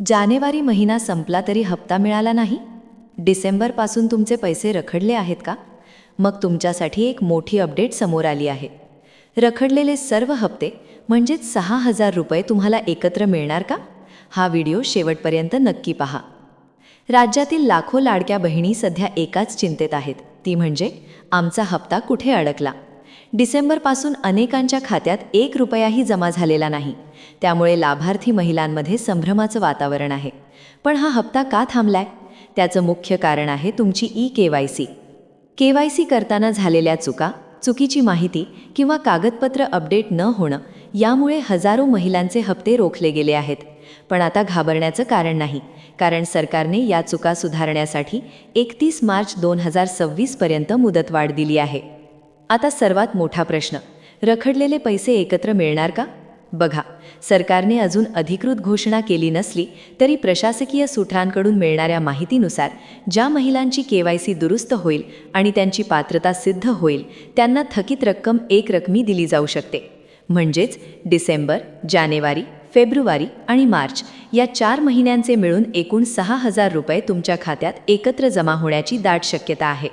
जानेवारी महिना संपला तरी हप्ता मिळाला नाही? डिसेंबरपासून तुमचे पैसे रखडले आहेत का? मग तुमच्यासाठी एक मोठी अपडेट समोर आली आहे. रखडलेले सर्व हप्ते म्हणजेच 6,000 रुपये तुम्हाला एकत्र मिळणार का? हा व्हिडिओ शेवटपर्यंत नक्की पहा. राज्यातील लाखो लाडक्या बहिणी सध्या एकाच चिंतेत आहेत, ती म्हणजे आमचा हप्ता कुठे अडकला. डिसेंबरपासून अनेकांच्या खात्यात 1 रुपयाही जमा झालेला नाही. त्यामुळे लाभार्थी महिलांमध्ये संभ्रमाचं वातावरण आहे. पण हा हप्ता का थांबलाय? त्याचं मुख्य कारण आहे तुमची KYC. KYC करताना झालेल्या चुका, चुकीची माहिती किंवा कागदपत्र अपडेट न होणं यामुळे हजारो महिलांचे हप्ते रोखले गेले आहेत. पण आता घाबरण्याचं कारण नाही, कारण सरकारने या चुका सुधारण्यासाठी 31 मार्च 2026 पर्यंत मुदतवाढ दिली आहे. आता सर्वात मोठा प्रश्न, रखडलेले पैसे एकत्र मिळणार का? बघा, सरकारने अजून अधिकृत घोषणा केली नसली तरी प्रशासकीय सूत्रांकडून मिळणाऱ्या माहितीनुसार ज्या महिलांची KYC दुरुस्त होईल आणि त्यांची पात्रता सिद्ध होईल त्यांना थकीत रक्कम एकरकमी दिली जाऊ शकते. म्हणजेच डिसेंबर, जानेवारी, फेब्रुवारी आणि मार्च या 4 महिन्यांचे मिळून एकूण 6,000 रुपये तुमच्या खात्यात एकत्र जमा होण्याची दाट शक्यता आहे.